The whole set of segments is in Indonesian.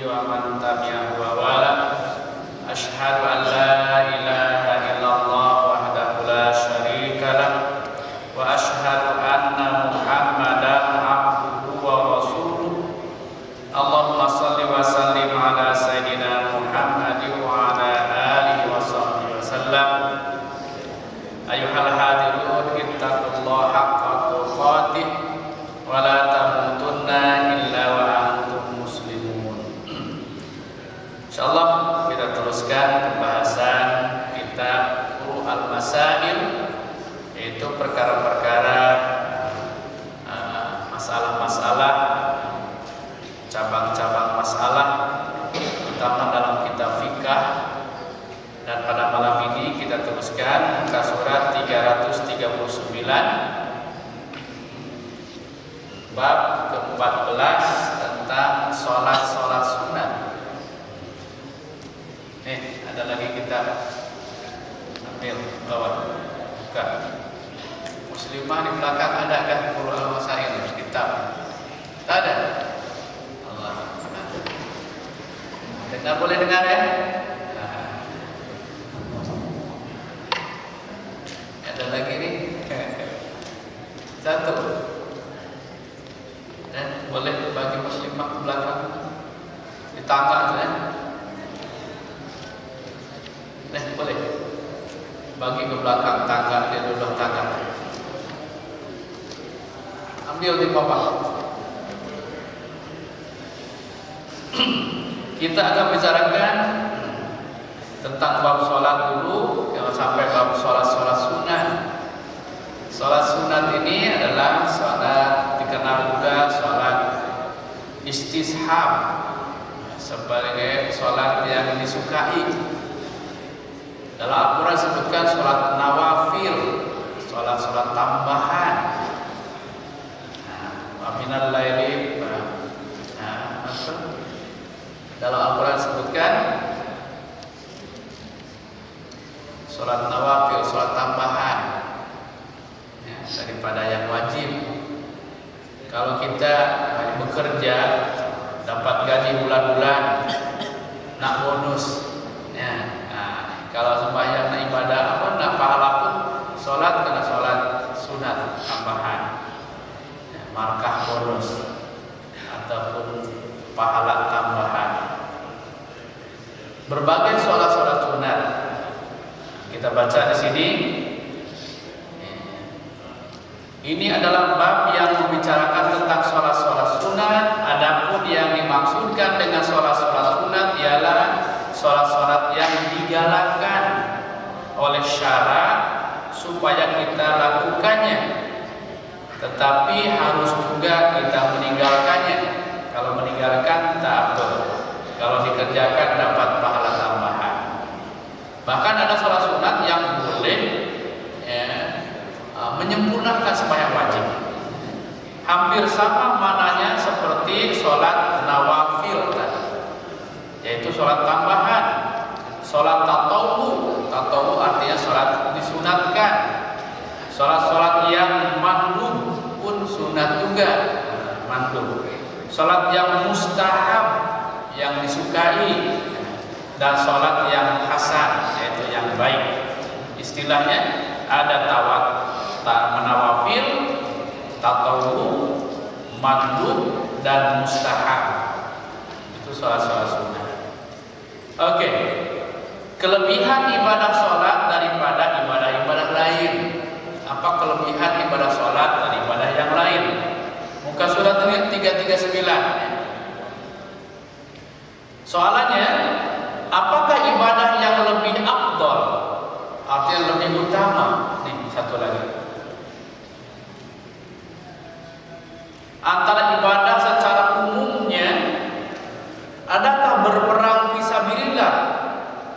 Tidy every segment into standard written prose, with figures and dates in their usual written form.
ومن تبعه ووالاه أشهد أن لا إله إلا الله وحده لا شريك له وأشهد أن محمدا عبده ورسوله اللهم صل وسلم على سيدنا محمد وعلى آله وصحبه وسلم أيها الحاضرون اتقوا الله حق تقاته ولا تموتن إلا وأنتم مسلمون. Insyaallah kita teruskan pembahasan kitab Al-Masail, yaitu perkara-perkara masalah-masalah, cabang-cabang masalah, terutama dalam kitab fikah. Dan pada malam ini kita teruskan muka surat 339 bab ke-14 tentang sholat-sholat sunat. Ada lagi kita ambil bawah buka. Muslimah di belakang ada kan Qur'an Al-Masail kitab? Tak ada. Allah. Dengar, boleh dengar ya? Ada lagi nih. Satu. Boleh bagi muslimah ke belakang di tangga ya? Boleh bagi ke belakang tangga, dia duduk tangga. Ambil di bawah. Kita akan bicarakan tentang bab sholat dulu, jangan sampai bab sholat sunat. Sholat sunat ini adalah sholat dikenal juga sholat istishab, sebagai sholat yang disukai. Dalam Al-Quran disebutkan sholat nawafil, sholat tambahan. Aminal laili. Dalam Al-Quran disebutkan sholat nawafil, sholat tambahan daripada yang wajib. Kalau kita bekerja dapat gaji bulan-bulan, nak bonus. Kalau sembahyang nak ibadah apa nak pahala pun, sholat kena sholat sunat tambahan, markah bonus ataupun pahala tambahan. Berbagai sholat sunat kita baca di sini. Ini adalah bab yang membicarakan tentang sholat sunat. Adapun yang dimaksudkan dengan sholat sunat ialah sholat yang digalakkan oleh syarak supaya kita lakukannya, tetapi harus juga kita meninggalkannya. Kalau meninggalkan tak apa, kalau dikerjakan dapat pahala tambahan. Bahkan ada sholat sunat yang boleh menyempurnakan sembahyang wajib. Hampir sama mananya seperti sholat nawafil, yaitu sholat tambahan, sholat tatawu. Tatawu artinya sholat disunatkan. Sholat yang mandub pun sunat juga, mandub. Sholat yang mustahab, yang disukai, dan sholat yang hasan, yaitu yang baik. Istilahnya ada menawafil, tatawu, mandub, dan mustahab. Itu sholat sunat. Oke. Kelebihan ibadah sholat daripada ibadah-ibadah lain. Apa kelebihan ibadah sholat daripada yang lain? Muka surat ini 339. Soalannya, apakah ibadah yang lebih afdal? Artinya lebih utama. Nih, satu lagi. Antara ibadah secara umumnya, adakah berperang fisabilillah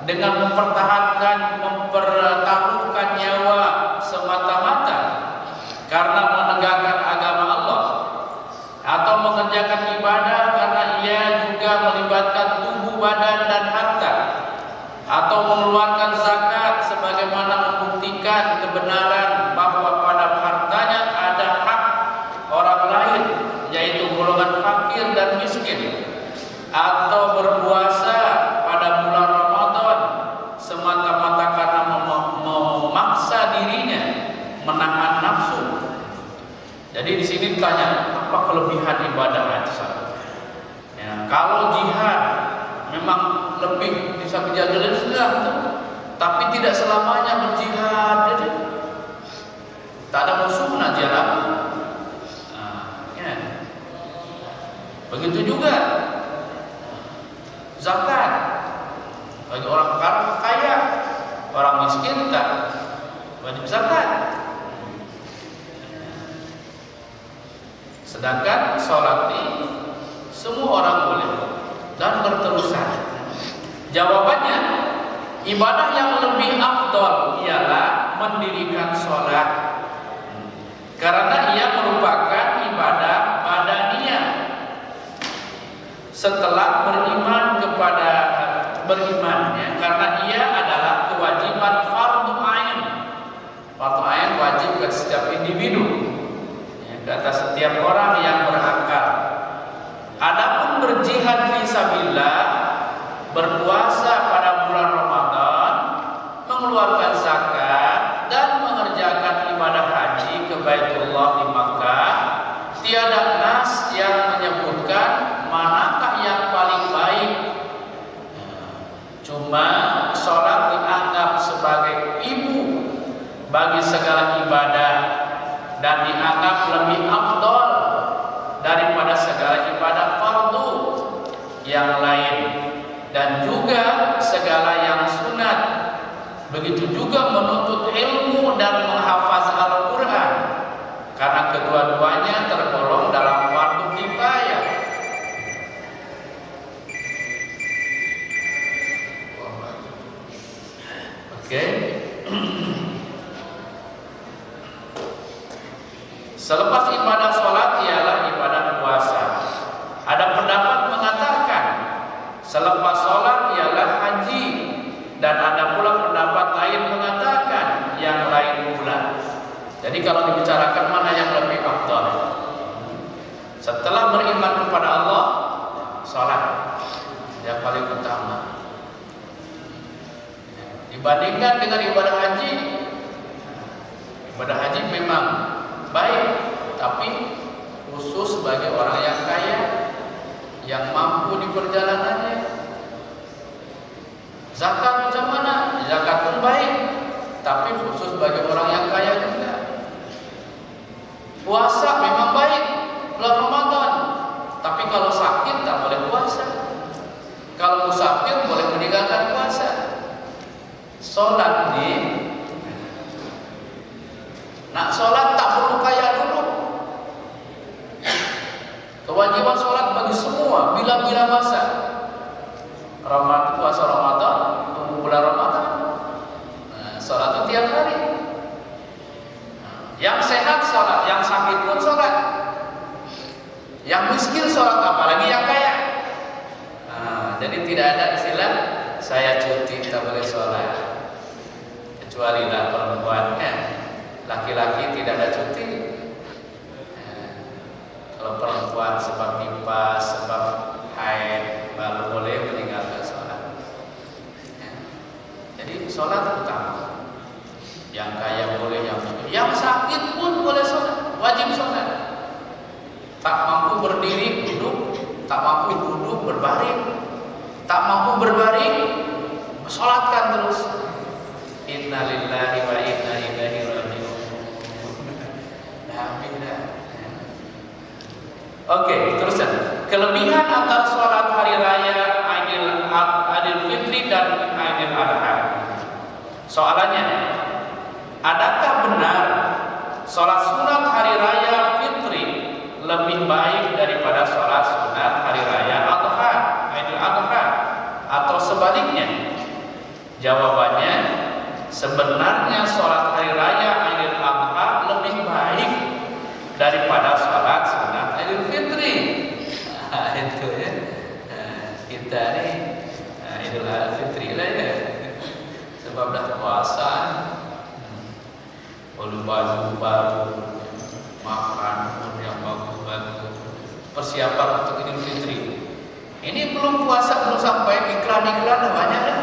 dengan mempertaruhkan nyawa semata-mata karena menegakkan agama Allah, atau mengerjakan ibadah karena ia juga melibatkan tubuh, badan, dan harta, atau mengeluarkan zakat sebagaimana membuktikan kebenaran bahwa pada hartanya ada hak orang lain, yaitu golongan fakir dan miskin, atau berpuasa pada bulan Ramadan semata-mata karena memaksa dirinya menahan nafsu. Jadi di sini ditanya apa kelebihan ibadah haji. Ya, kalau jihad memang lebih bisa kejadian sudah, tapi tidak selamanya berjihad. Jadi tak ada musuh najala. Ya. Begitu juga zakat bagi orang kaya, orang miskin tak wajib zakat. Sedangkan sholat ini semua orang boleh dan berterusan. Jawabannya, ibadah yang lebih afdal ialah mendirikan sholat, karena ia merupakan ibadah badaniyah setelah berimannya, karena ia adalah kewajiban fardu ain. Fardu ain wajib ke setiap individu, kata setiap orang yang berakal. Adapun berjihad fisabilillah, berpuasa pada bulan Ramadan, mengeluarkan zakat dan mengerjakan ibadah haji ke Baitullah di Makkah, tiada nas yang menyebutkan manakah yang paling baik. Cuma sholat dianggap sebagai ibu bagi segala ibadah dan dianggap lebih afdal daripada segala ibadah fardu yang lain, dan juga segala yang sunat. Begitu juga menuntut ilmu dan menghafaz Al-Quran, karena kedua-duanya tergolong dalam fardu kifayah. Oke. Selepas ibadah sholat ialah ibadah puasa. Ada pendapat mengatakan selepas sholat ialah haji, dan ada pula pendapat lain mengatakan yang lain pula. Jadi kalau dibicarakan mana yang lebih afdal, setelah beriman kepada Allah, sholat yang paling utama. Dibandingkan dengan ibadah haji, ibadah haji memang baik, tapi khusus bagi orang yang kaya, yang mampu di perjalanannya. Zakat macam mana? Zakat pun baik, tapi khusus bagi orang yang kaya juga. Puasa memang baik bulan Ramadan, tapi kalau sakit tak boleh puasa. Kalau musafir boleh meninggalkan puasa. Sholat nih, nak sholat tak perlu kaya dulu. Kewajiban sholat bagi semua bila-bila masa. Ramadan, puasa Ramadan, tunggu bulan Ramadan. Sholat itu tiap hari. Yang sehat sholat, yang sakit pun sholat. Yang miskin sholat, apalagi yang kaya. Jadi tidak ada istilah saya cuti tak boleh sholat. Kecuali lah perempuannya. Laki-laki tidak ada cuti. Kalau perempuan sebab nifas, sebab haid, baru boleh meninggalkan sholat. Jadi sholat utama. Yang kaya boleh, yang sakit pun boleh sholat, wajib sholat. Tak mampu berdiri duduk, tak mampu duduk berbaring, tak mampu berbaring, sholatkan terus. Inna lillahi wa inna ilaihi raji'un. Oke, teruskan. Kelebihan antara sholat hari raya Idul Fitri dan Idul Adha. Soalannya, adakah benar sholat sunat hari raya Fitri lebih baik daripada sholat sunat hari raya Adha, Idul Adha, atau sebaliknya? Jawabannya, sebenarnya sholat hari raya Idul Adha lebih baik daripada sholat sunat Idul Fitri. Itu ya, kita nih Idul Fitri lah ya, sebab dah puasa, baju baru, makan yang bagus-bagus, persiapan untuk Idul Fitri. Ini belum puasa, belum sampai iklan-iklan banyak kan?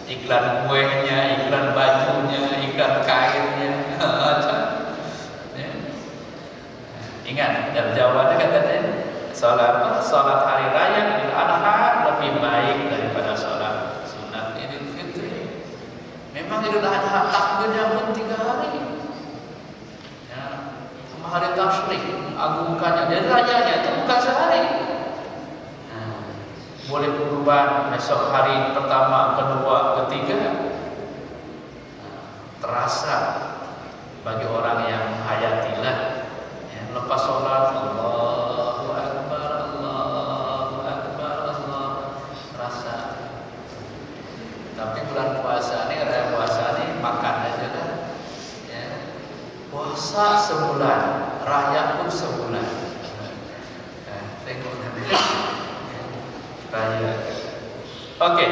Iklan kuenya, iklan bajunya, iklan kainnya. Ya. Ingat, dalam jawabannya katanya sholat hari raya Idul Adha lebih baik daripada sholat sunat Idul Fitri. Memang Idul Adha takbirnya pun 3 hari. Ya, hari tasyrik mengagungkannya. Dan rayanya itu bukan sehari. Boleh kurban besok hari pertama, kedua, ketiga. Terasa bagi orang yang hayatilah. Ya, lepas sholat Allahu Akbar, Allahu Akbar, Allah terasa. Tapi bulan puasa ini, raya puasa ini makan aja kan. Ya. Puasa sebulan, raya pun sebulan. Tengok nanti. Raya. Oke,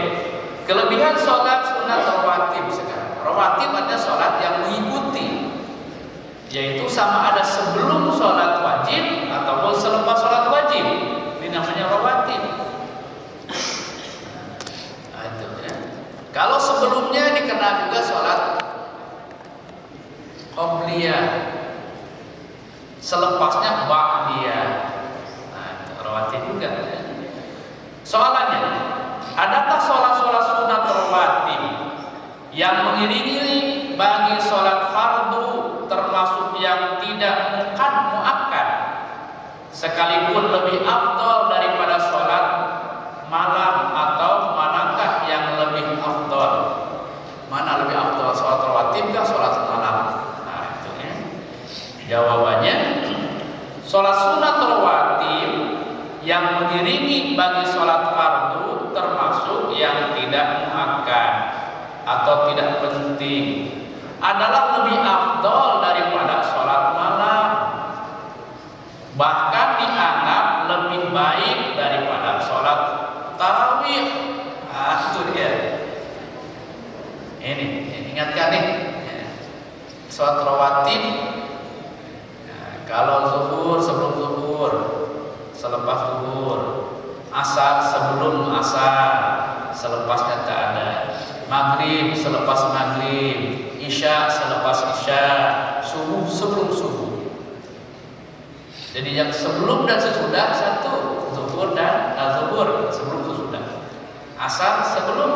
kelebihan sholat sunat rawatib sekarang. Rawatib adalah sholat yang mengikuti, yaitu sama ada sebelum sholat wajib ataupun selepas sholat wajib. Ini namanya rawatib. Nah, itu ya. Kalau sebelumnya dikenal juga sholat qobliyah, selepasnya ba'diyah. Nah, rawatib juga ya. Soalannya, adakah sholat-sholat sunat rawatib yang mengiringi bagi sholat fardu termasuk yang tidak muakkad sekalipun lebih afdal daripada sholat malam, atau manakah yang lebih afdal? Mana lebih afdal, sholat rawatib kah sholat malam? Nah itu ya. Jawabannya, sholat sunat rawatib yang mengiringi bagi sholat fardu termasuk yang tidak muakkad atau tidak penting adalah lebih afdal daripada sholat malam, bahkan dianggap lebih baik daripada sholat tarawih. Ah, itu dia. Ini ingatkan nih, sholat rawatib. Nah, kalau zuhur sebelum zuhur, selepas zuhur, asar sebelum asar, selepasnya tak ada, maghrib selepas maghrib, isya selepas isya, subuh sebelum subuh. Jadi yang sebelum dan sesudah satu, zuhur dan zuhur sebelum sesudah, asar sebelum,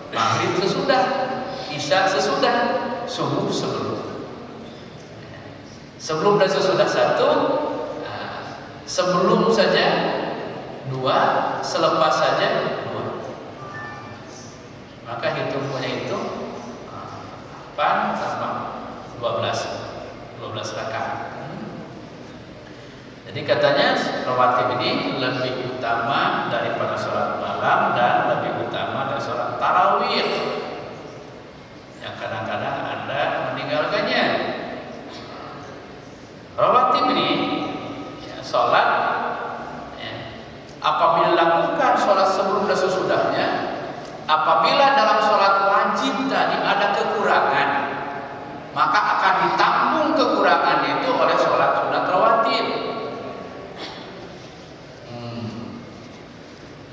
maghrib sesudah, isya sesudah, subuh sebelum. Sebelum dan sesudah satu, sebelum saja 2, selepas saja 2. Maka hitungnya itu 8 tambah 12 rakaat. Jadi katanya rawatib ini lebih utama daripada sholat malam dan lebih utama dari sholat tarawih yang kadang-kadang Anda meninggalkannya. Rawatib ini sholat apabila lakukan sholat sebelum dan sesudahnya, apabila dalam sholat wajib tadi ada kekurangan, maka akan ditampung kekurangan itu oleh sholat sunat rawatib.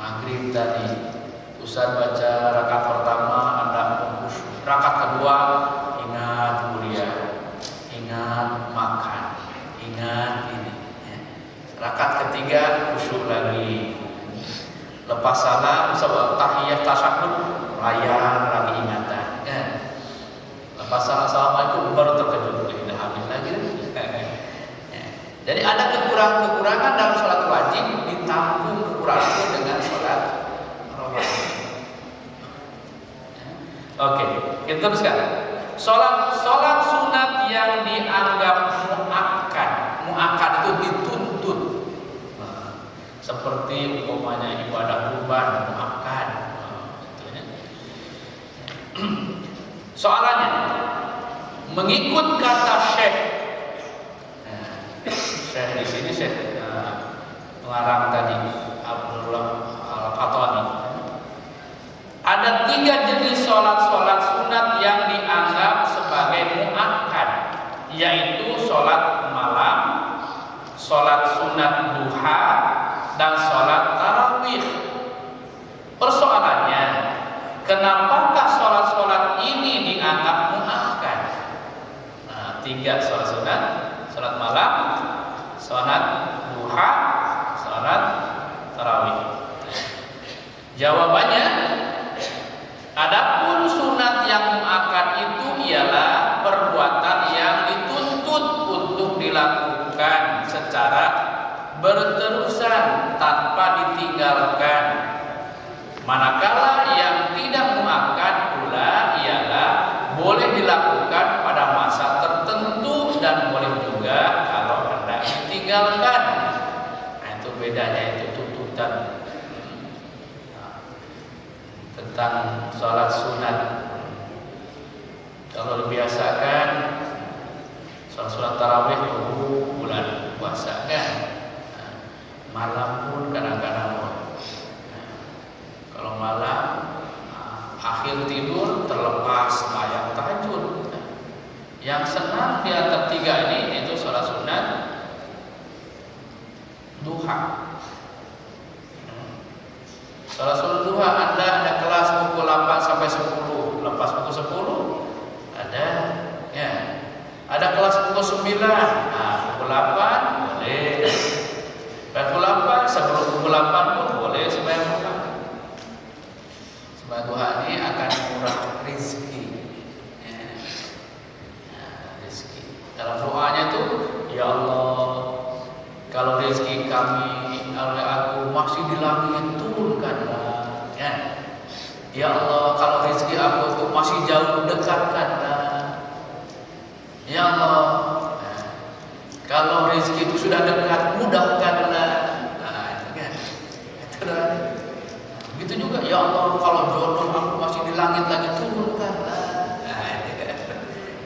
Maghrib tadi Ustaz baca rakaat pertama Anda khusyuk, rakaat kedua ingat mulia, ingat makan, ingat ini. Rakaat ketiga khusyuk lagi. Lepas salam sebab tahiyat tasyahud rayang lagi ingatan. Kan? Lepas salam assalamualaikum baru terkejut sudah habis lagi. Jadi ada kekurangan dalam sholat wajib, ditampung kekurangan itu dengan sholat rawatib. Oke, kita teruskan. Sholat sunat yang dianggap muakkad itu dituntut. Seperti umpamanya ibadah kurban muakkad. Soalannya, mengikut kata Syekh. Syekh di sini Syekh pengarang tadi Abdullah Al-Qatani. Ada 3 jenis sholat sunat yang dianggap sebagai muakkad, yaitu sholat malam, sholat sunat duha, dan sholat tarawih. Persoalannya, kenapakah sholat-sholat ini dianggap muakkad? Nah, 3 sholat sunat: sholat malam, sholat duha, sholat tarawih. Jawabannya, adapun sunat yang muakkad itu ialah perbuatan yang dituntut untuk dilakukan secara berterusan tanpa ditinggalkan. Manakala yang tidak muakkad pula ialah boleh dilakukan pada masa tertentu dan boleh juga kalau hendak ditinggalkan. Nah, itu bedanya, itu tuntutan tentang sholat sunat. Kalau dibiasakan sholat tarawih tunggu bulan puasa kan, malam pun kadang-kadang. Kalau malam akhir tidur terlepas sembahyang tahajud. Yang senang di antara 3 ini itu sholat sunat duha. Sholat sunat duha ada kelas pukul 8 sampai 10. Lepas pukul 10 ada ya. Ada kelas pukul 9. Nah, pukul 8 boleh. Pukul 8 sebelum pukul 8 pun boleh sembahyang duha. Sembahyang duha ini akan murah rezeki. Ya. Nah, rezeki. Dalam doanya tuh, ya Allah, kalau rezeki kami oleh aku masih di langit, turunkanlah. Ya Allah, kalau rezeki aku itu masih jauh, dekatkanlah. Ya Allah, kalau rezeki itu sudah dekat, mudahkanlah. Nah, itu kan. Begitu juga, ya Allah, kalau jodoh aku masih di langit lagi, turunkanlah. Nah, itu kan.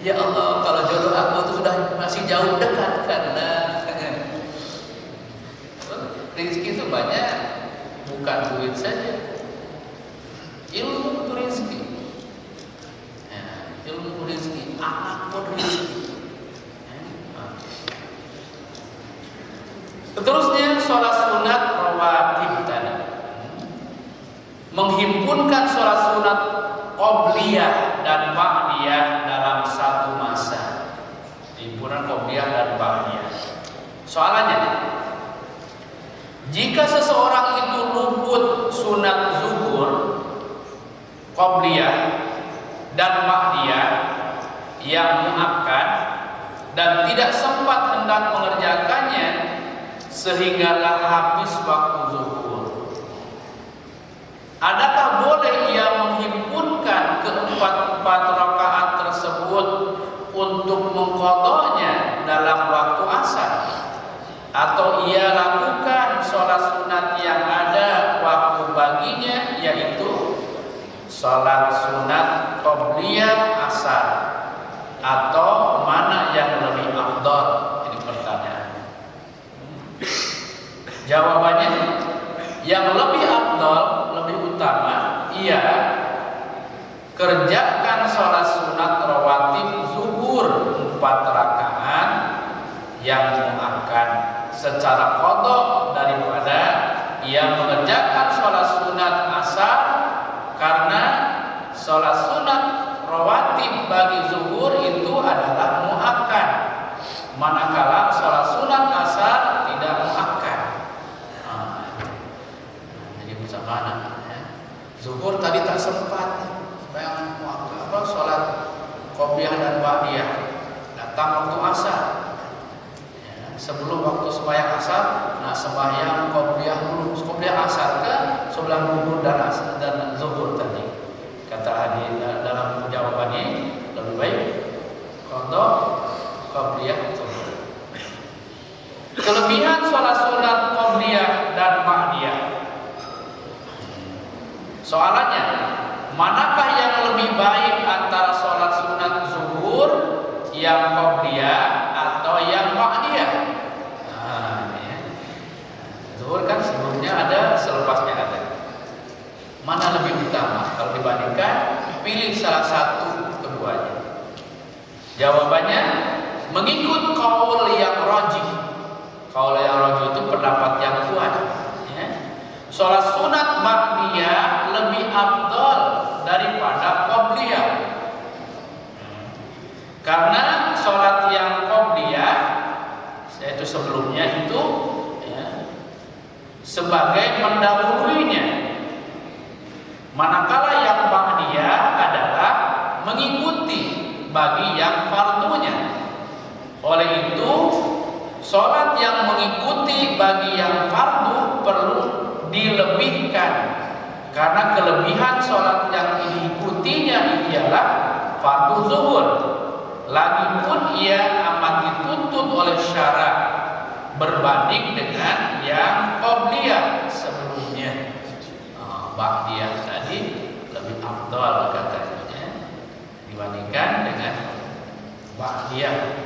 Ya Allah, kalau jodoh aku itu sudah masih jauh, dekatkanlah. Rezeki itu banyak, bukan duit saja. Ilmu itu rezeki. Ya, ilmu rezeki, anak pun rezeki. Seterusnya sholat sunat rawatib tadi, menghimpunkan sholat sunat qobliyah dan ba'diyah dalam satu masa. Himpunan qobliyah dan ba'diyah. Soalannya, jika seseorang itu luput sunat zuhur, qobliyah dan ba'diyah yang muakkad dan tidak sempat hendak mengerjakannya sehinggalah habis waktu zuhur, adakah boleh ia menghimpunkan keempat rakaat tersebut untuk mengqadanya dalam waktu asar, atau ia lakukan sholat sunat yang ada waktu baginya, yaitu sholat sunat qobliyah asar, atau mana yang lebih afdal? Ini pertanyaan. Jawabannya, yang lebih afdal, lebih utama, ia kerjakan sholat sunat rawatib zuhur 4 rakaat yang muakkad secara qadha daripada ia mengerjakan sholat sunat asar, karena sholat sunat rawatib bagi zuhur itu adalah muakkad, manakala sholat sunat asar tidak muakkad. Jadi bisa mana? Ya. Zuhur tadi tak sempat, yang sholat qobliyah dan ba'diyah, datang waktu asar. Sebelum waktu sembahyang asar, nah sembahyang qobliyah dulu, qobliyah asar kan sebelum zuhur dan asar dan zuhur tadi. Kata hadis dalam jawabannya, lebih baik qadha qobliyah zuhur. Kelebihan sholat sunat qobliyah dan ba'diyah. Soalannya, manakah yang lebih baik antara sholat sunat zuhur yang qobliyah atau yang ba'diyah? Nah, ya. Zuhur kan sebelumnya ada, selepasnya ada. Mana lebih utama? Kalau dibandingkan, pilih salah satu keduanya. Jawabannya, mengikut qaul yang rajih. Qaul yang rajih itu pendapat yang kuat. Ya. Sholat sunat ba'diyah sebagai mendahuluinya, manakala yang ba'diyah adalah mengikuti bagi yang fardunya. Oleh itu, sholat yang mengikuti bagi yang fardu perlu dilebihkan, karena kelebihan sholat yang diikutinya ialah fardu zuhur. Lagipun ia amat dituntut oleh syarak berbanding dengan yang qabliyah sebelumnya. Ba'diyah tadi lebih afdal katanya dibandingkan dengan ba'diyah.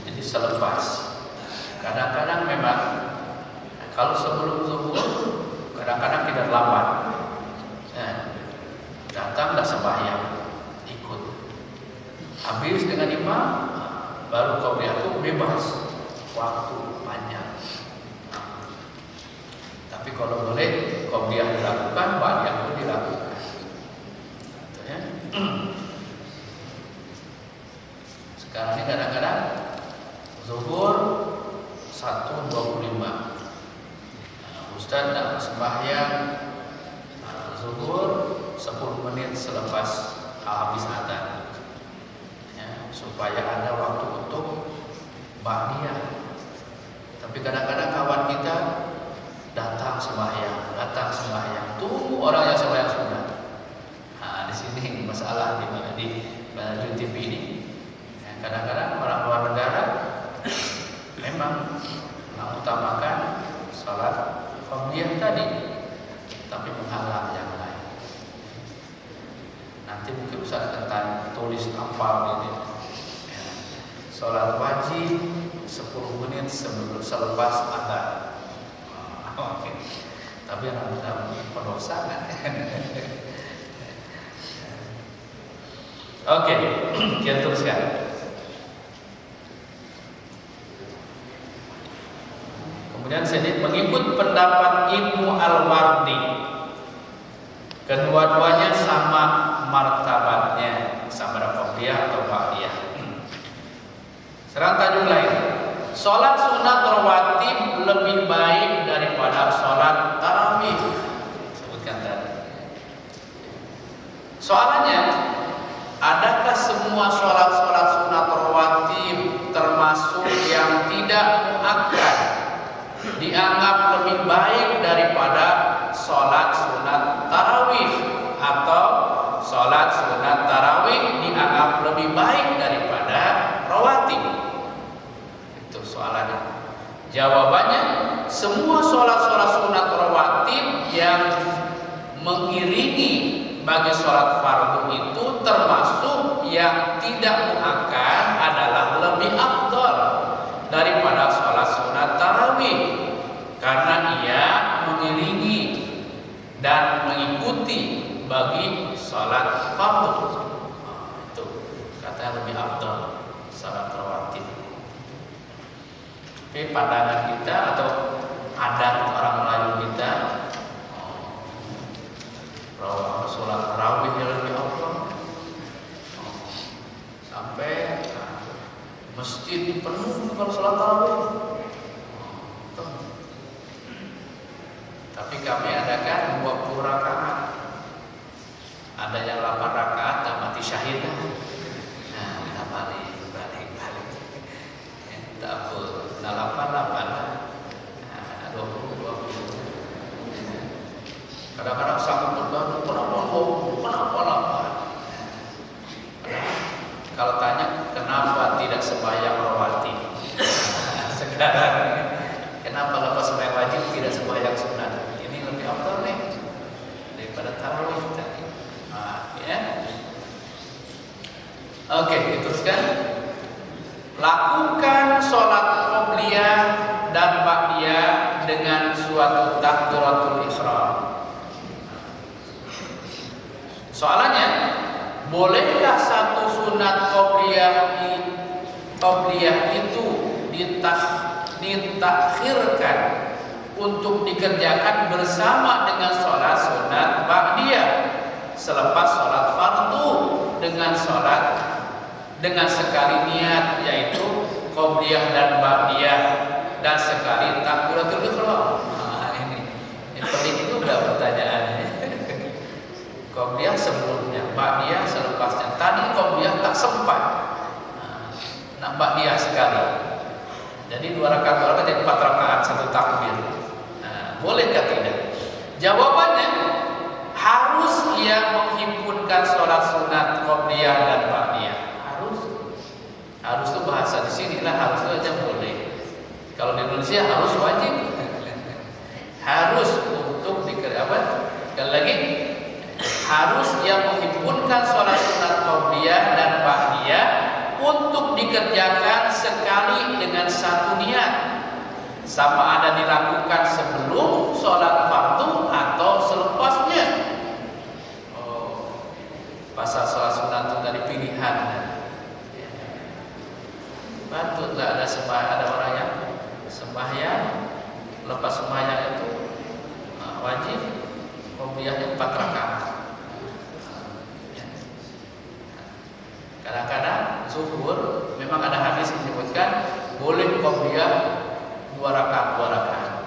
Jadi selepas. Kadang-kadang memang kalau sebelum zuhur kadang-kadang tidak lambat. Datang dah sembahyang, ikut. Habis dengan imam, baru qabliyah itu bebas, waktu panjang. Tapi kalau boleh qabliyah dilakukan, ba'diyah pun dilakukan. Ya. Sekarang ini kadang-kadang zuhur 1.25. Ustaz nak sembahyang zuhur 10 menit selepas habis adzan, ya, supaya ada waktu untuk ba'diyah. Tapi kadang-kadang kawan kita datang sembahyang, tunggu orang yang sembahyang sunat. Di sini masalah di TV ini. Kadang-kadang orang luar negara memang mengutamakan salat qabliyah tadi, tapi menghalang yang lain. Nanti mungkin Ustaz akan tulis hafal ini. Salat wajib 10 menit selepas adzan. Oke. Tapi yang pendosa kan. Oke, kita teruskan. Kemudian sedikit mengikut pendapat Ibnu Al-Wardi, kedua-duanya sama martabatnya, sama ada qabliyah atau ba'diyah. Serang tajuk lain, sholat sunat rawatib lebih baik daripada sholat tarawih. Sebutkan tadi. Soalannya, adakah semua sholat sunat rawatib termasuk yang tidak muakkad dianggap lebih baik daripada sholat sunat tarawih, atau sholat sunat tarawih dianggap lebih baik daripada rawatib? Itu soalannya. Jawabannya, semua sholat sunat rawatib yang mengiringi bagi sholat fardu itu termasuk yang tidak muakkad adalah lebih afdal daripada sholat sunat tarawih, karena ia mengiringi dan mengikuti bagi sholat fardu. Itu kata lebih afdal sholat rawatib. Tapi pandangan kita atau adat orang Melayu kita, sholat tarawih yang lebih afdal, sampai masjid penuh kalau sholat tarawih. Tapi kami adakan 20 rakaat. Ada yang 8 rakaat dan mati syahid. Nah, kita balik. Tak apa. Nah, 8. 20. Kadang-kadang sanggup berdoa, kenapa 8? Kalau tanya kenapa tidak sembahyang rawatib, sekarang kenapa lepas sembahyang wajib tidak sembahyang sunat? Ini lebih afdal nih daripada tarawih tadi. Ya. Oke, diteruskan. Lakukan sholat qabliyah dan ba'diyah dengan suatu takbiratul ihram. Soalannya, bolehkah satu sunat qabliyah itu ditakhirkan untuk dikerjakan bersama dengan sholat sunat ba'diyah selepas sholat fardu dengan sekali niat, yaitu qabliyah dan ba'diyah dan sekali takbiratul ihram? Qobliyah sebelumnya, ba'diyah selepasnya. Tadi qobliyah tak sempat, nak ba'diyah sekali. Jadi 2 rakaat jadi 4 rakaat 1 takbir. Bolehkah tidak? Jawabannya harus ia menghimpunkan sholat sunat qobliyah dan ba'diyah. Harus itu bahasa di sinilah, harus itu aja boleh. Kalau di Indonesia harus wajib. Harus untuk sekali lagi harus ia menghimpunkan sholat sunat qobliyah dan ba'diyah untuk dikerjakan sekali dengan satu niat, sama ada dilakukan sebelum sholat fardu atau selepasnya. Pasal sholat sunat itu dari pilihan. Patutlah ada orang yang sembahyang, lepas sembahyang itu wajib qobliyahnya 4 rakaat. Kadang-kadang zuhur memang ada hadis menyebutkan boleh qobliyah 2 rakaat.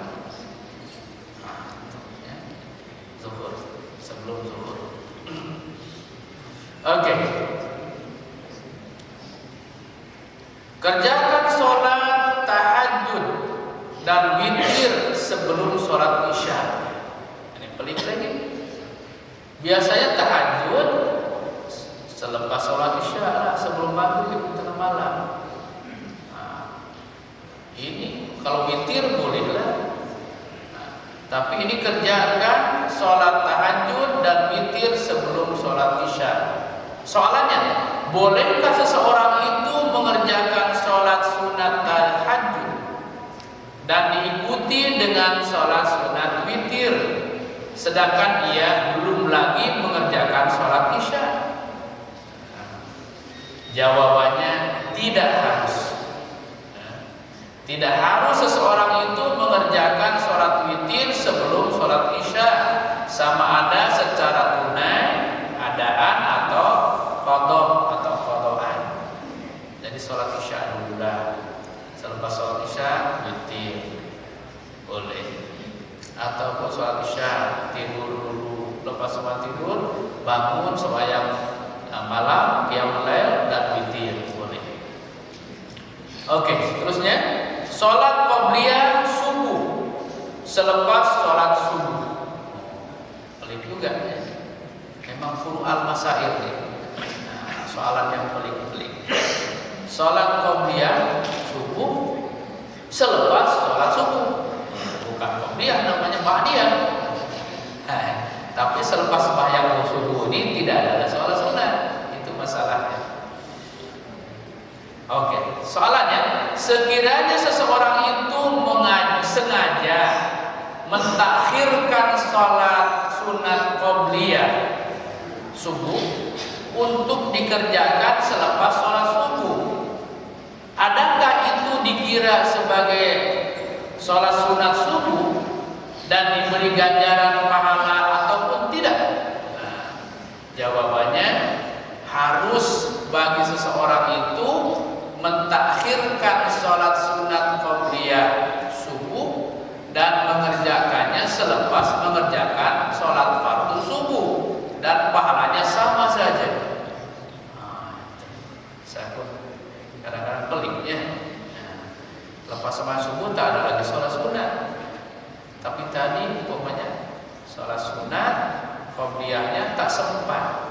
Zuhur, sebelum zuhur. Oke. Kerjakan sholat tahajud dan witir sebelum sholat isya. Ini pelik lagi. Biasanya tahajud selepas sholat isya lah, sebelum maghrib tengah malam. Ini kalau witir bolehlah. Tapi ini kerjakan sholat tahajud dan witir sebelum sholat isya. Soalannya, bolehkah seseorang itu mengerjakan sholat sunat tahajud dan diikuti dengan sholat sunat witir, sedangkan ia belum lagi mengerjakan sholat isya? Jawabannya tidak harus. Tidak harus seseorang itu mengerjakan sholat witir sebelum sholat isya, sama ada secara tunai, adaan atau qadha atau qadhaan. Jadi sholat isya dulu lah, selepas sholat isya witir boleh, ataupun sholat isya tidur dulu, lepas sholat tidur bangun sembahyang malam, qiyamul lail dan witir boleh. Oke, seterusnya sholat qobliyah subuh selepas sholat subuh. Pelik juga ya. Memang furu'al masail ya. Soalan yang pelik-pelik. Sholat qobliyah subuh selepas sholat subuh. Bukan qobliyah, namanya ba'diyah. Tapi selepas sembahyang subuh ini tidak ada sholat sunat. Itu masalahnya. Oke, soalannya, sekiranya seseorang itu sengaja mentakhirkan sholat sunat qobliyah subuh untuk dikerjakan selepas sholat subuh, adakah itu dikira sebagai sholat sunat subuh dan diberi ganjaran pahala ataupun tidak? Jawabannya harus bagi seseorang itu mentakhirkan sholat sunat qobliyah subuh dan mengerjakannya selepas mengerjakan sholat fardu subuh, dan pahalanya sama saja. Saya pun kadang-kadang peliknya. Lepas sembahyang subuh tak ada lagi sholat sunat, tapi tadi umpamanya sholat sunat qobliyahnya tak sempat,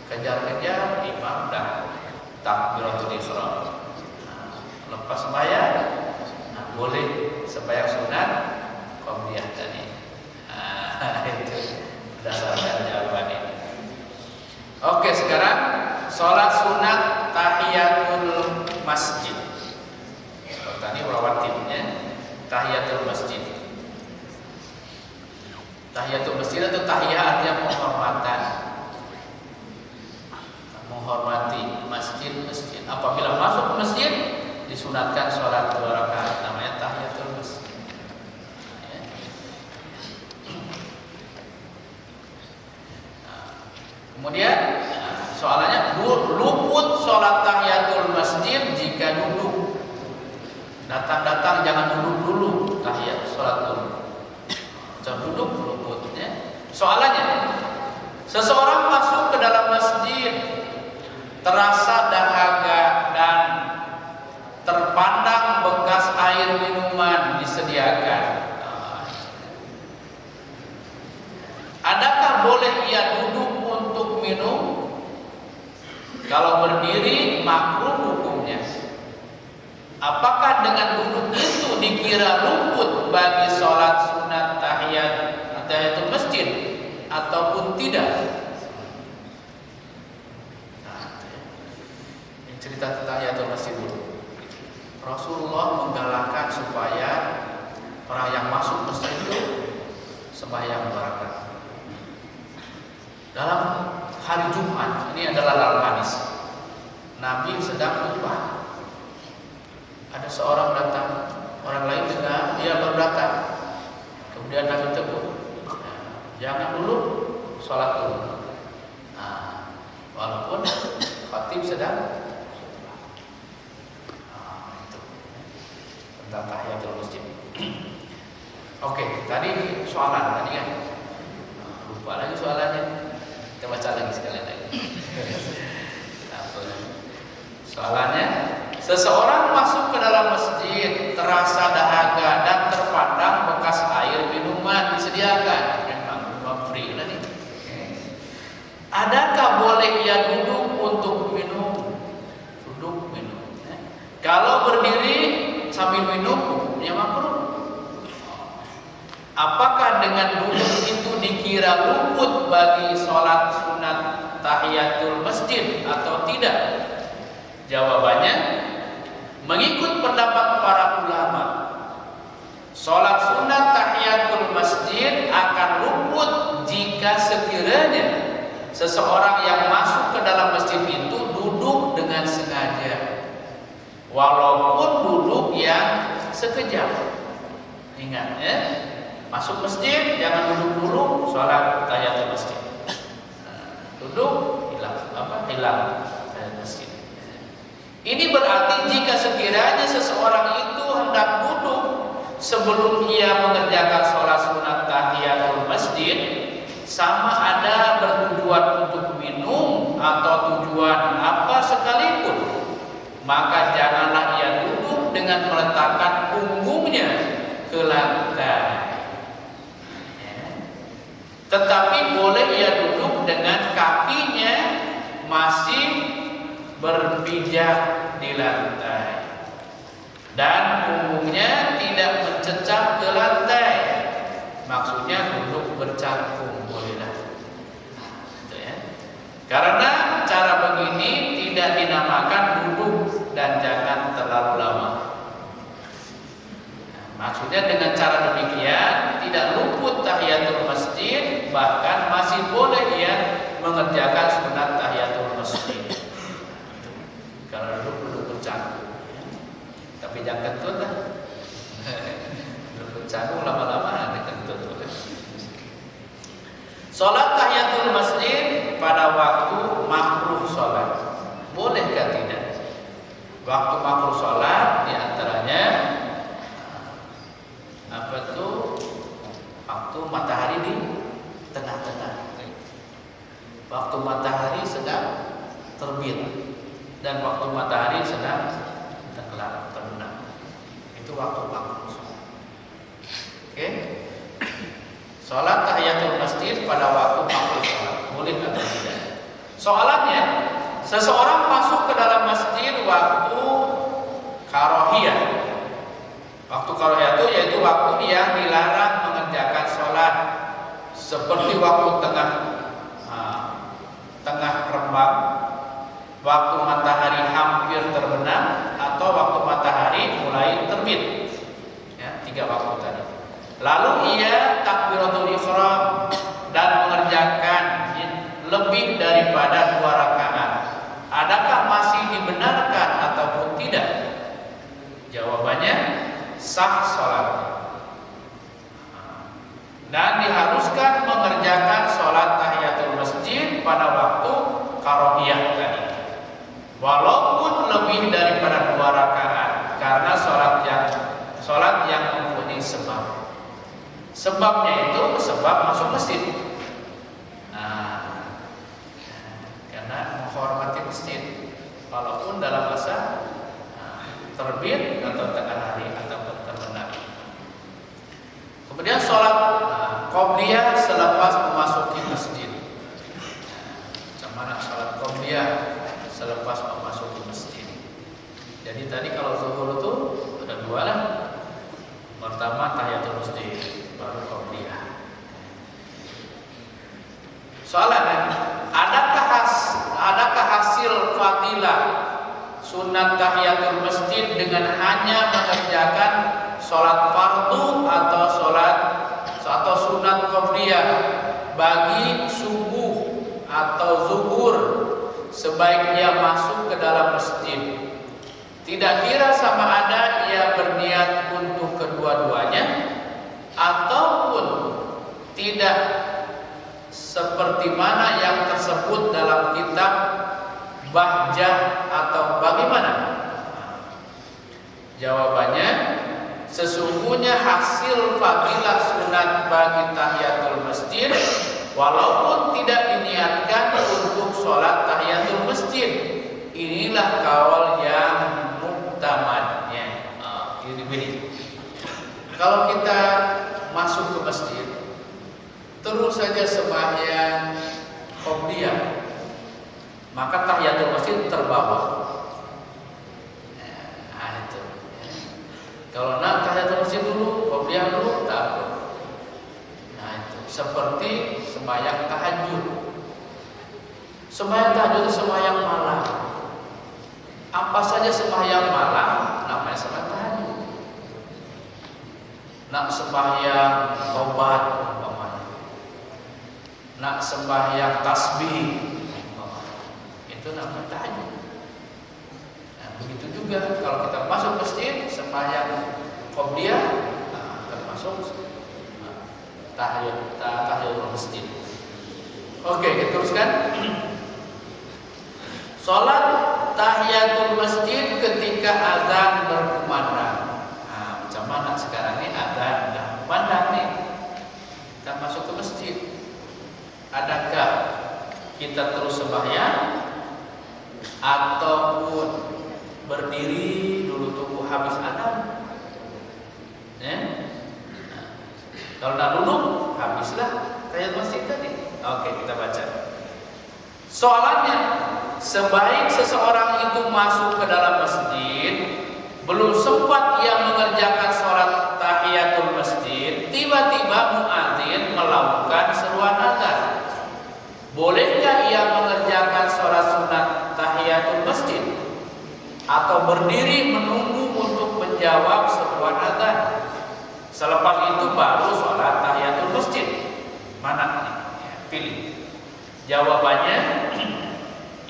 kejar-kejar imam dah takbiratul ihram. Lepas sembahyang boleh sembahyang sunat qobliyah tadi. Itu berdasarkan jawaban ini. Oke, sekarang sholat sunat tahiyatul masjid. Tadi rawatibnya tahiyatul masjid. Tahiyatul masjid atau tahiyah artinya penghormatan, menghormati masjid-masjid. Apabila masuk ke masjid disunatkan sholat 2 rakaat, namanya tahiyatul masjid. Kemudian soalannya, luput sholat tahiyatul masjid jika duduk. Datang-datang jangan duduk dulu, tahiyat sholat dulu. Jangan duduk luputnya. Soalannya, Seseorang masuk ke dalam masjid, terasa dahaga dan terpandang bekas air minuman disediakan. Adakah boleh ia duduk untuk minum? Kalau berdiri makruh hukumnya. Apakah dengan duduk itu dikira luput bagi sholat sunat tahiyatul masjid ataupun tidak? Ini cerita tentang tahiyatul masjid dulu. Rasulullah menggalakkan supaya orang yang masuk masjid itu sembahyang berangkat. Dalam hari Jumat, ini adalah dalam hadis, Nabi sedang khutbah. Ada seorang datang, orang lain dengar, dia baru datang. Kemudian Nabi tegur, jangan dulu sholat dulu. Nah, walaupun khatib sedang itu tentang tahiyatul masjid. Oke, tadi soalan tadi kan, lupa lagi soalannya. Kita baca lagi sekali lagi. Soalannya, seseorang masuk ke dalam masjid, terasa dahaga dan terpandang bekas air minuman disediakan. Memang free lah nih. Adakah boleh ia duduk untuk minum? Duduk minum. Kalau berdiri sambil minum hukumnya makruh. Apakah dengan duduk itu dikira luput bagi sholat sunat tahiyatul masjid atau tidak? Jawabannya, mengikut pendapat para ulama, sholat sunat tahiyatul masjid akan luput jika sekiranya seseorang yang masuk ke dalam masjid itu duduk dengan sengaja, walaupun duduk yang sekejap. Ingat ya, masuk masjid jangan duduk dulu sholat tahiyatul masjid. Duduk hilang masjid. Ini berarti jika sekiranya seseorang itu hendak duduk sebelum ia mengerjakan sholat sunat tahiyatul masjid, sama ada bertujuan untuk minum atau tujuan apa sekalipun, maka janganlah ia duduk dengan meletakkan punggungnya ke lantai. Tetapi boleh ia duduk dengan kakinya masih berpijak di lantai dan punggungnya tidak mencecah ke lantai. Maksudnya duduk bercangkung bolehlah. Ya. Karena cara begini tidak dinamakan duduk dan jangan terlalu lama. Maksudnya dengan cara demikian tidak luput tahiyatul masjid, bahkan masih boleh ia mengerjakan sunat tahiyatul masjid. Kalau duduk bercangkung, tapi jangan kentut lah. Duduk bercangkung lama-lama nanti kentut. Sholat tahiyatul masjid pada waktu makruh sholat, bolehkah tidak? Waktu makruh sholat diantaranya apa tuh? Waktu matahari di tengah-tengah, waktu matahari sedang terbit, dan waktu matahari sedang tenggelam, terbenam. Itu waktu makruh sholat. Oke? Sholat tahiyatul masjid pada waktu makruh sholat, boleh atau tidak? Soalannya, seseorang masuk ke dalam masjid waktu karohiyah. Waktu karohiyah itu yaitu waktu yang dilarang mengerjakan sholat, seperti waktu tengah rembang, waktu matahari hampir terbenam, atau waktu matahari mulai terbit. Ya, 3 waktu tadi. Lalu ia takbiratul ihram dan mengerjakan lebih daripada 2 rakaat. Adakah masih dibenarkan ataupun tidak? Jawabannya, sah sholat dan diharuskan mengerjakan sholat tahiyatul masjid pada waktu karohiyah tadi, walaupun lebih daripada 2 rakaat, karena sholat yang mempunyai sebab. Sebabnya itu sebab masuk masjid. terbit atau tengah hari atau terbenam. Kemudian sholat qobliyah selepas memasuki masjid. Macam mana sholat qobliyah selepas memasuki masjid? Jadi tadi kalau zuhur itu ada dua lah. Pertama tahiyatul masjid, baru qobliyah. Soalnya, adakah hasil fadilah sunat tahiyatul masjid dengan hanya mengerjakan sholat fardu atau sunat qobliyah bagi subuh atau zuhur sebaiknya masuk ke dalam masjid? Tidak kira sama ada ia berniat untuk kedua-duanya ataupun tidak, seperti mana yang tersebut dalam kitab Bahjah, atau bagaimana? Jawabannya, sesungguhnya hasil fadilah sunat bagi tahiyatul masjid walaupun tidak diniatkan untuk sholat tahiyatul masjid. Inilah kaul yang muktamadnya. Ini. Kalau kita masuk ke masjid terus saja sembahyang qobliyah, maka tahiyatul masjid terbawa. Nah, itu. Kalau nak tahiyatul masjid dulu, qobliyah dulu, tak apa. Nah, itu seperti sembahyang tahajud. Sembahyang tahajud itu sembahyang malam. Apa saja sembahyang malam namanya sembahyang tahajud. Nak sembahyang tobat, nak sembahyang tasbih, itu namanya tahajud. Nah, begitu juga kalau kita masuk masjid sembahyang qobliyah, termasuk tahiyatul masjid. Oke, kita teruskan. Salat tahiyatul masjid ketika azan berkumandang. Nah, macam mana sekarang ini azan dah kumandang nih, kita masuk ke masjid. Adakah kita terus sembahyang ataupun berdiri dulu tunggu habis azan? Kalau nak duduk, habislah tahiyatul masjid tadi. Oke, kita baca. Soalannya, sebaik seseorang itu masuk ke dalam masjid, belum sempat ia mengerjakan sholat tahiyatul masjid, tiba-tiba muadzin melakukan seruan azan. Bolehkah ia mengerjakan sholat sunat tahiyatul masjid atau berdiri menunggu untuk menjawab seruan azan? Selepas itu baru sholat tahiyatul masjid. Mana nih? Pilih. Jawabannya,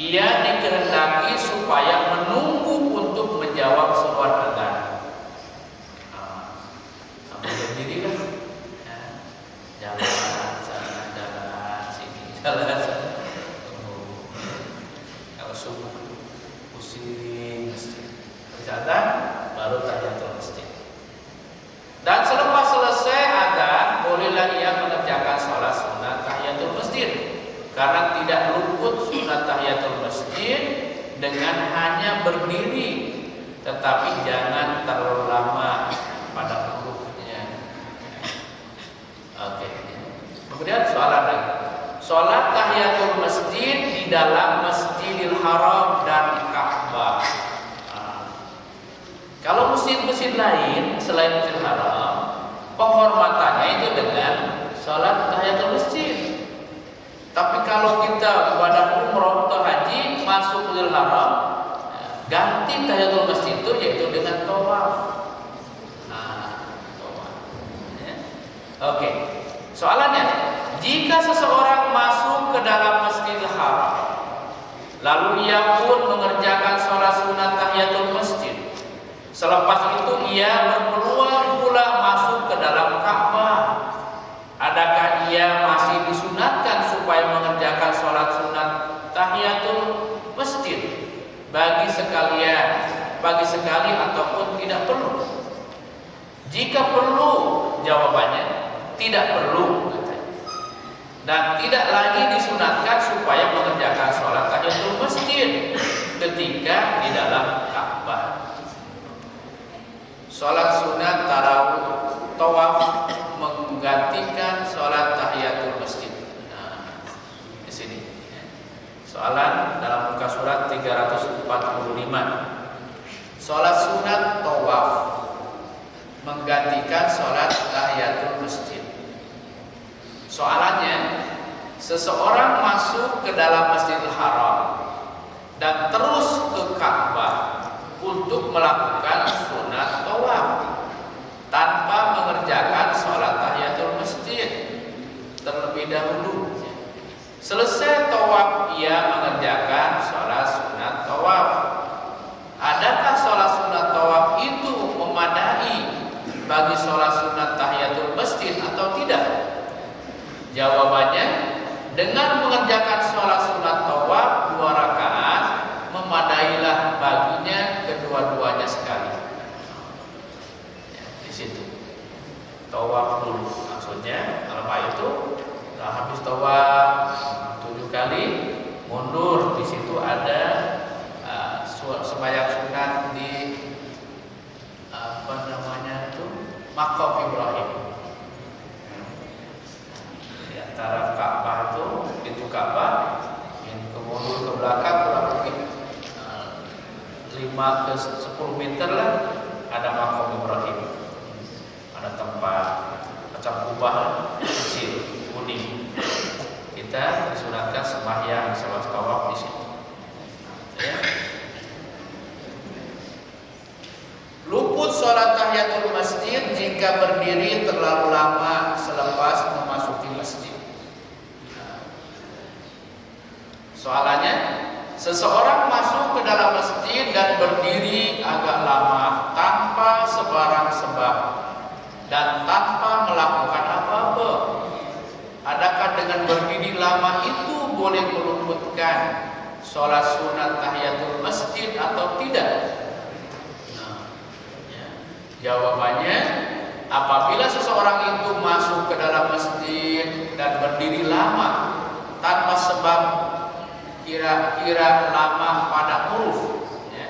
ia dikehendaki supaya menunggu untuk menjawab seruan azan. Sampai berdiri lah. Jalan sana, jalan sini, jalan sana. Kalau subuh pusing masjid. Azan baru tahiyatul masjid. Dan selepas selesai azan, bolehlah ia mengerjakan sholat sunat tahiyatul masjid, karena tidak luput sunat tahiyatul masjid dengan hanya berdiri, tetapi jangan terlalu lama pada rukuknya. Oke. Kemudian soalan lagi. Sholat tahiyatul masjid di dalam Masjidil Haram dan Ka'bah. Kalau masjid-masjid lain selain Masjidil Haram, penghormatannya itu dengan sholat tahiyatul masjid. Tapi kalau kita pada umroh atau haji masuk Masjidil Haram, ganti tahiyatul masjid itu yaitu dengan tawaf. Tawaf. Oke. Soalannya, jika seseorang masuk ke dalam Masjidil Haram, lalu ia pun mengerjakan sholat sunat tahiyatul masjid, selepas itu ia berpeluang pula masuk ke dalam Ka'bah, adakah ia masih disunatkan supaya mengerjakan sholat sunat tahiyatul masjid bagi sekali ataupun tidak perlu? Jika perlu, jawabannya tidak perlu, dan tidak lagi disunatkan supaya mengerjakan sholat tahiyatul masjid ketika di dalam Ka'bah. sholat sunat tarawih tawaf menggantikan sholat tahiyatul masjid. Nah, di sini soalan dalam muka surat 345. Sholat sunat tawaf menggantikan sholat tahiyatul masjid. Soalannya, seseorang masuk ke dalam Masjidil Haram dan terus ke Ka'bah untuk melakukan sunat tawaf tanpa mengerjakan sholat tahiyatul masjid terlebih dahulu. Selesai tawaf ia mengerjakan sholat sunat tawaf. Adakah sholat sunat tawaf itu memadai bagi sholat sunat tahiyatul masjid atau tidak? Jawabannya, dengan mengerjakan sholat sunat tawaf 2 rakaat memadailah baginya kedua-duanya sekali. Ya, di situ tawaf dulu, maksudnya kalau itu setelah habis tawaf 7 kali mundur, di situ ada sembahyang sunat di Maqam Ibrahim. Di antara Ka'bah itu pintu Ka'bah yang kemundur ke belakang kurang lebih 5 ke 10 meter lah, ada Maqam Ibrahim. Ada tempat macam kubah kecil kuning. Kita disunatkan sembahyang sholat tawaf di situ. Ya. Luput sholat tahiyatul masjid jika berdiri terlalu lama selepas memasuki masjid. Soalannya, seseorang masuk ke dalam masjid dan berdiri agak lama tanpa sebarang sebab dan tanpa melakukan apa-apa. Adakah dengan berdiri lama itu boleh meluputkan sholat sunat tahiyatul masjid atau tidak? Jawabannya, apabila seseorang itu masuk ke dalam masjid dan berdiri lama tanpa sebab kira-kira lama pada huruf, ya,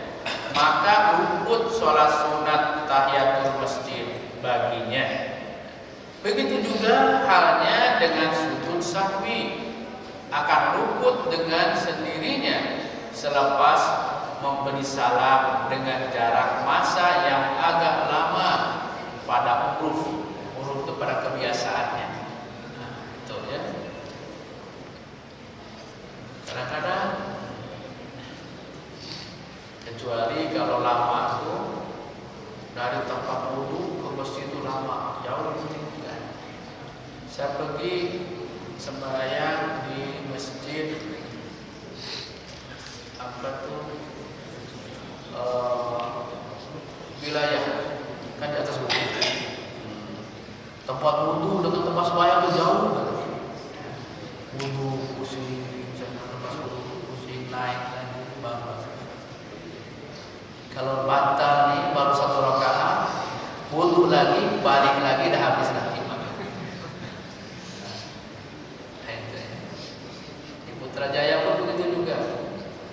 maka luput sholat sunat tahiyatul masjid baginya. Begitu juga halnya dengan sujud sahwi, akan luput dengan sendirinya selepas memberi salam dengan jarak masa yang agak lama pada huruf itu pada kebiasaannya. Nah, itu ya. Kadang-kadang kecuali kalau lama itu dari tempat wudhu ke masjid itu lama, jauh lebih tinggi kan. Saya pergi sembahyang di masjid apa tuh? Wilayah kan di atas bukit. Tempat wudhu dengan tempat sembahyang itu jauh kan? Wudhu pusing, tempat wudhu pusing, naik lagi bawah. Kalau batal nih baru 1 rakaat, wudhu lagi, balik lagi, dah habis lagi. Di Putrajaya pun begitu juga.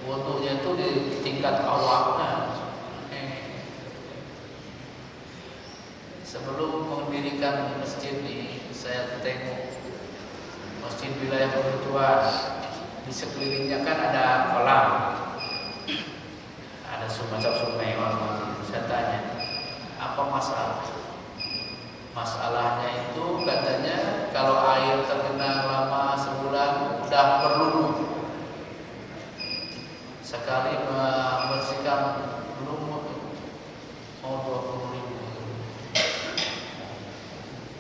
Wudhunya itu di tingkat awalnya. Sebelum mendirikan masjid ini, saya tengok masjid wilayah Pertuan. Di sekelilingnya kan ada kolam, ada semacam sungai warna. Saya tanya, apa masalah? Masalahnya itu katanya kalau air tergenang lama sebulan udah perlu sekali membersihkan belum mau 20.000.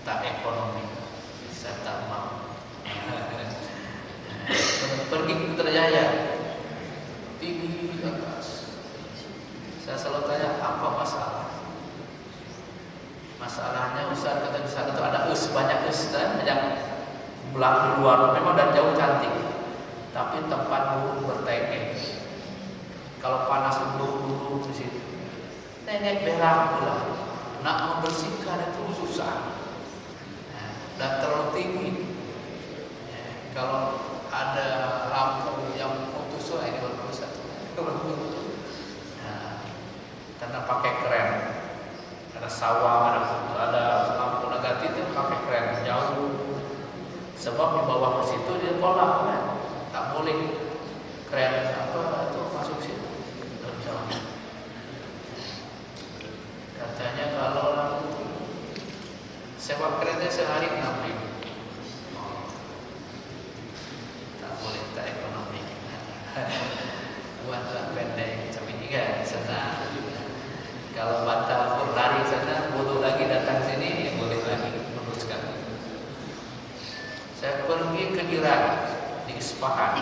Tak ekonomi, saya tak mau. Pergi ke Putrajaya, tinggi di atas. Saya selalu tanya, apa masalah? Masalahnya Ustaz kata di sana itu ada banyak dan yang belakang luar memang dari jauh cantik, tapi tempat burung bertengek. Kalau panas duduk di situ, tengek berak pula. Nak membersihkan itu susah. Dan terlalu tinggi. Kalau ada lampu yang putus, ini bagus satu. Karena pakai krem, ada sawah, ada lampu negatif itu pakai kren jauh. Sebab di bawah situ dia kolam kan, tak boleh kren apa itu masuk situ jauh. Katanya kalau sewa kerennya sehari 6.000. Tak boleh, tak ekonomi. Buatlah pendek macam ini kan senang. Kalau batal berlari sana, butuh lagi datang sini, boleh lagi meneruskan. Saya pergi ke Iran di Isfahan.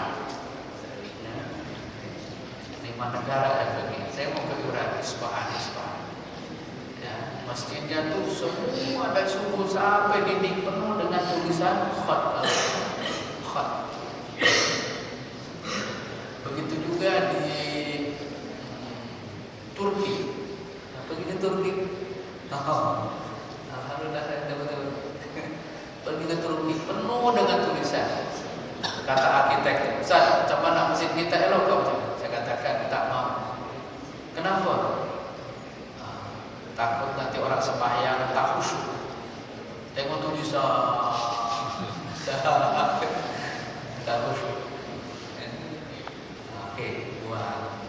5 negara saya pergi. Saya mau ke Iran, Isfahan. Ya, masjidnya tuh semua dari subuh sampai dinding penuh dengan tulisan khat. Begitu juga di Turki. Pergi ke Turki. Alhamdulillah saya betul. Pergi ke Turki penuh dengan tulisan. Kata arsitek, "Ustaz, macam mana masjid kita elok kau?" Saya katakan tak mau. Kenapa? Takut nanti orang sembahyang tak khusyuk. Tengok tulisan. Tak khusyuk. Oke, buat.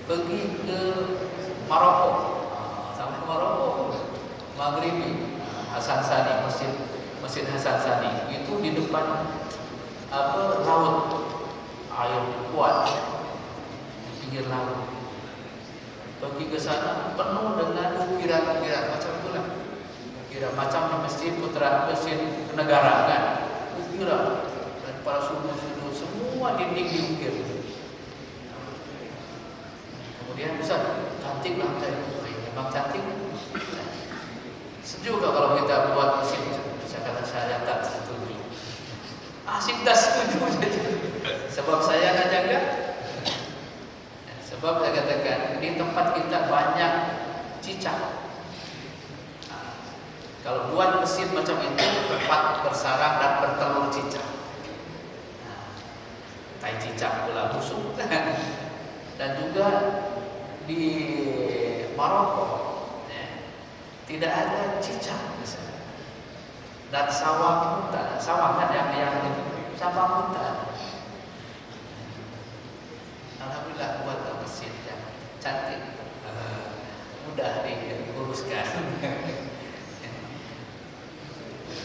Pergi ke Maroko. Sampai Maroko. Maghribi. Hasan Sani, Masjid Hasan Sani. Itu di depan laut. Air kuat di pinggir laut. Pergi ke sana penuh dengan ukiran-ukiran macam itulah. Ukiran macam di masjid negara kan. Ukiran dan para sudut-sudut semua dinding diukir. Kemudian Ustaz, cantik lantai. Memang cantik. Setuju kalau kita buat mesin? Saya kata saya tak setuju. Asik tak setuju. Sebab saya nak jaga. Sebab saya katakan di tempat kita banyak cicak. Kalau buat mesin macam itu tempat bersarang dan bertelur cicak. Tai cicak pula busuk. Dan juga di Maroko tidak ada cicak di sana. Dan sawah hutan, sawah kan yang itu, sawah hutan. Alhamdulillah buat mesin yang cantik, mudah diuruskan.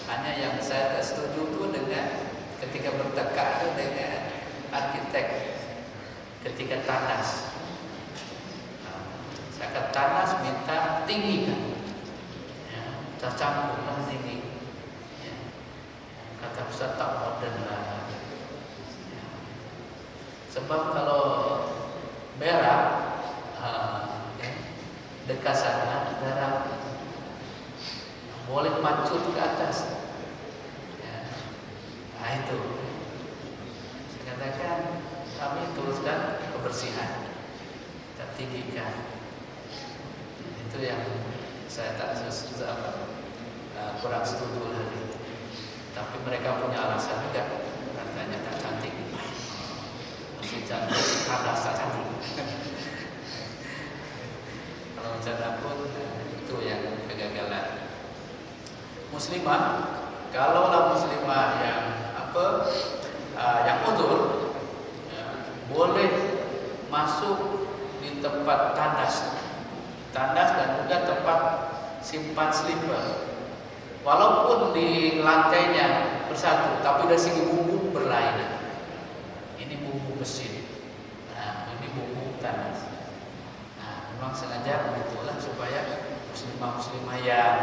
Hanya yang saya tak setuju itu dengan ketika bertekak itu dengan arsitek ketika tandas. Saya kata tandas minta tinggikan. Tercampurlah tinggi. Kata Ustaz tak modern lah. Sebab kalau berak dekat sana berak boleh mancut ke atas. Nah itu. Saya katakan kami teruskan kebersihan, tak tinggikan. Itu yang saya tak kurang setuju lagi. Tapi mereka punya alasan juga. Katanya tak cantik. Masih cantik, tandas tak cantik. Kalau cara pun itu yang kegagalan. Muslimah, kalaulah muslimah yang yang uzur, boleh masuk di tempat tandas dan juga tempat simpan slipper. Walaupun di lantainya bersatu, tapi dari segi bumbu berlainan. Ini bumbu mesin, nah ini bumbu tandas. Nah, memang sengaja begitulah supaya muslimah yang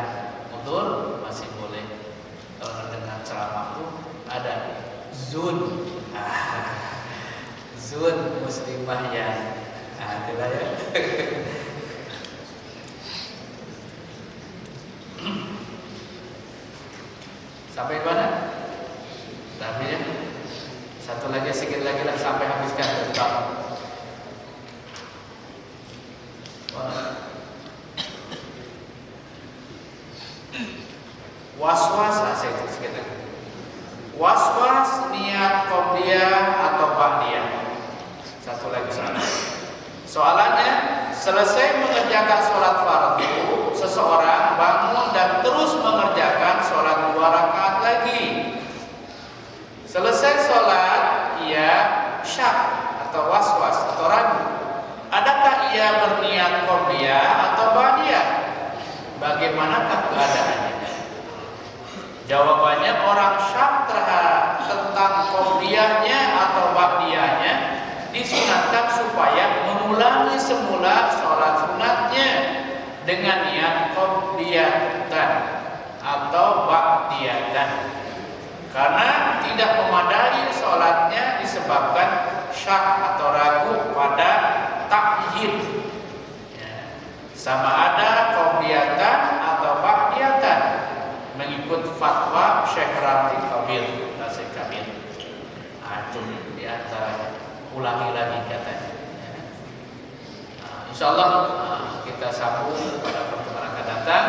uzur masih boleh. Kalau dengan ceramah itu ada zun, zun muslimah yang itulah ya. Sampai mana? Tapi ya, satu lagi sedikit lagi lah sampai habiskan tentang waswas. Saya itu sedikit lagi. Was-was niat qobliyah atau ba'diyah. Satu lagi soalan. Soalannya, selesai mengerjakan sholat fardu, seseorang bangun dan terus mengerjakan sholat 2 rakaat lagi. Selesai sholat, ia syak atau was-was atau ragu. Adakah ia berniat qobliyah atau ba'diyah? Bagaimanakah keadaannya? Jawabannya, orang syak tentang qobliyahnya atau ba'diyahnya disunatkan supaya mengulangi semula sholat sunatnya dengan niat qobliyatan atau ba'diyatan. Karena tidak memadai sholatnya disebabkan syak atau ragu pada takhir. Sama ada qobliyatan atau ba'diyatan mengikut fatwa Syekh Rabi Qabil Nasir Kamil. Itu di antaranya, ulangi lagi katanya. Insyaallah kita sambung pada pertemuan akan datang.